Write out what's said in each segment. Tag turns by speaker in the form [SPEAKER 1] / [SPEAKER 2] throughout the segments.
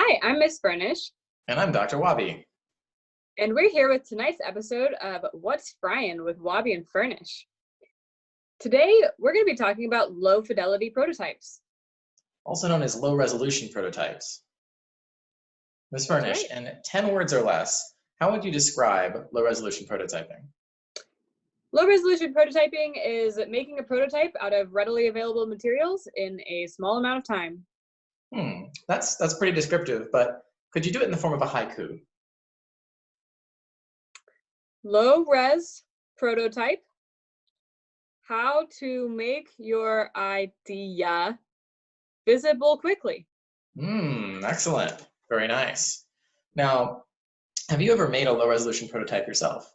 [SPEAKER 1] Hi, I'm Miss Furnish,
[SPEAKER 2] And I'm Dr. Wabi.
[SPEAKER 1] and we're here with tonight's episode of What's Fryin' with Wabi and Furnish. Today, we're going to be talking about low-fidelity prototypes.
[SPEAKER 2] Also known as low-resolution prototypes. Ms.
[SPEAKER 1] That's
[SPEAKER 2] Furnish,
[SPEAKER 1] right.
[SPEAKER 2] in 10 words or less, how would you describe low-resolution prototyping?
[SPEAKER 1] Low-resolution prototyping is making a prototype out of readily available materials in a small amount of time.
[SPEAKER 2] That's pretty descriptive, but could you do it in the form of a haiku?
[SPEAKER 1] Low-res prototype, how to make your idea visible quickly.
[SPEAKER 2] Excellent. Very nice. Now, have you ever made a low-resolution prototype yourself?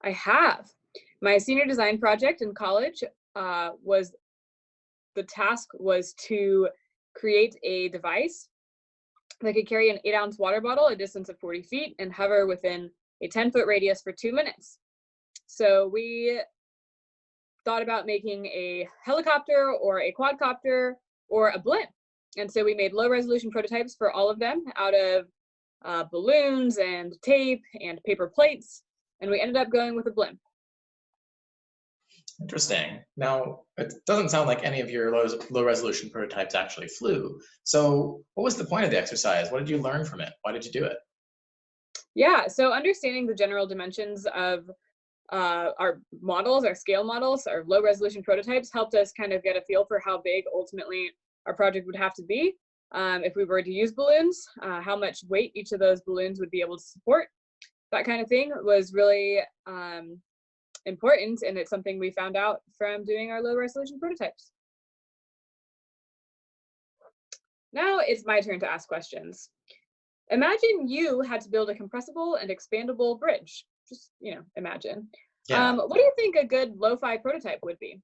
[SPEAKER 1] I have. My senior design project in college the task was to create a device that could carry an 8-ounce water bottle a distance of 40 feet and hover within a 10-foot radius for 2 minutes. So we thought about making a helicopter or a quadcopter or a blimp. And so we made low-resolution prototypes for all of them out of balloons and tape and paper plates, and we ended up going with a blimp.
[SPEAKER 2] Interesting. Now, it doesn't sound like any of your low-resolution prototypes actually flew. So what was the point of the exercise? What did you learn from it? Why did you do it?
[SPEAKER 1] Yeah, so understanding the general dimensions of our models, our scale models, our low-resolution prototypes helped us kind of get a feel for how big ultimately our project would have to be. If we were to use balloons, how much weight each of those balloons would be able to support. That kind of thing was really important, and it's something we found out from doing our low-resolution prototypes. Now it's my turn to ask questions. Imagine you had to build a compressible and expandable bridge. Just, imagine.
[SPEAKER 2] Yeah.
[SPEAKER 1] What do you think a good lo-fi prototype would be?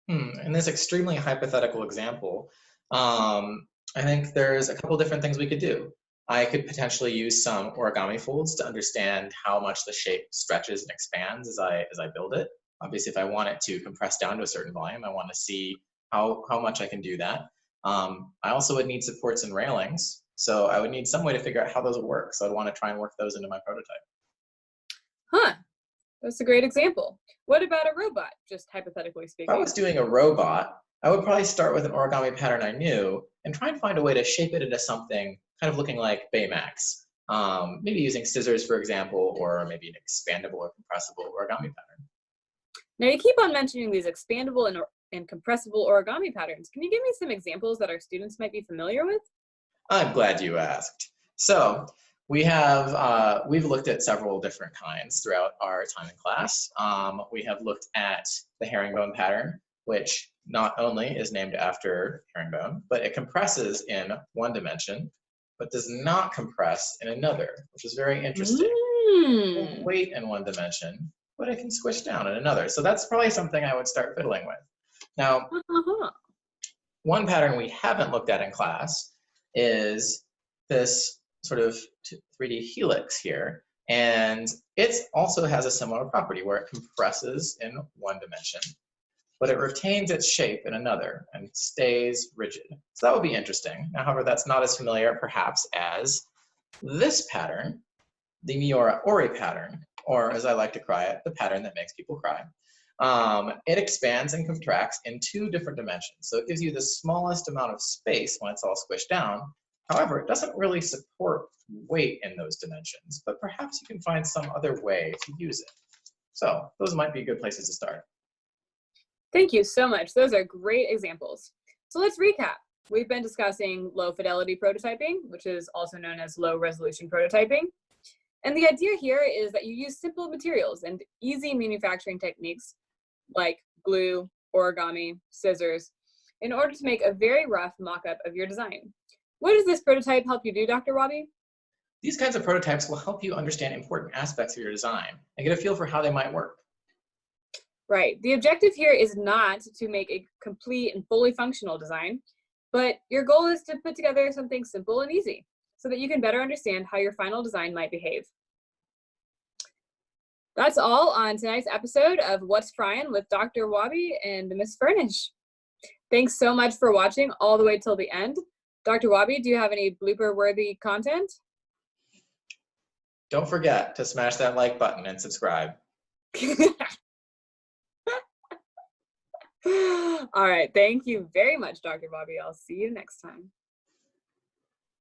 [SPEAKER 2] In this extremely hypothetical example, I think there's a couple different things we could do. I could potentially use some origami folds to understand how much the shape stretches and expands as I build it. Obviously, if I want it to compress down to a certain volume, I want to see how much I can do that. I also would need supports and railings, so I would need some way to figure out how those would work. So I'd want to try and work those into my prototype.
[SPEAKER 1] Huh, that's a great example. What about a robot, just hypothetically speaking?
[SPEAKER 2] If I was doing a robot, I would probably start with an origami pattern I knew and try and find a way to shape it into something kind of looking like Baymax. Maybe using scissors, for example, or maybe an expandable or compressible origami pattern.
[SPEAKER 1] Now you keep on mentioning these expandable and compressible origami patterns. Can you give me some examples that our students might be familiar with?
[SPEAKER 2] I'm glad you asked. So we've looked at several different kinds throughout our time in class. We have looked at the herringbone pattern, which not only is named after herringbone, but it compresses in one dimension, but does not compress in another, which is very interesting. It weight in one dimension, but it can squish down in another. So that's probably something I would start fiddling with. Now, one pattern we haven't looked at in class is this sort of 3D helix here. And it also has a similar property where it compresses in one dimension, but it retains its shape in another and stays rigid. So that would be interesting. Now, however, that's not as familiar perhaps as this pattern, the Miura Ori pattern, or as I like to cry it, the pattern that makes people cry. It expands and contracts in 2 different dimensions. So it gives you the smallest amount of space when it's all squished down. However, it doesn't really support weight in those dimensions, but perhaps you can find some other way to use it. So those might be good places to start.
[SPEAKER 1] Thank you so much. Those are great examples. So let's recap. We've been discussing low fidelity prototyping, which is also known as low resolution prototyping. And the idea here is that you use simple materials and easy manufacturing techniques like glue, origami, scissors, in order to make a very rough mock-up of your design. What does this prototype help you do, Dr. Wabi?
[SPEAKER 2] These kinds of prototypes will help you understand important aspects of your design and get a feel for how they might work.
[SPEAKER 1] Right. The objective here is not to make a complete and fully functional design, but your goal is to put together something simple and easy so that you can better understand how your final design might behave. That's all on tonight's episode of What's Fryin' with Dr. Wabi and Miss Furnish. Thanks so much for watching all the way till the end. Dr. Wabi, do you have any blooper-worthy content?
[SPEAKER 2] Don't forget to smash that like button and subscribe.
[SPEAKER 1] All right. Thank you very much, Dr. Bobby. I'll see you next time.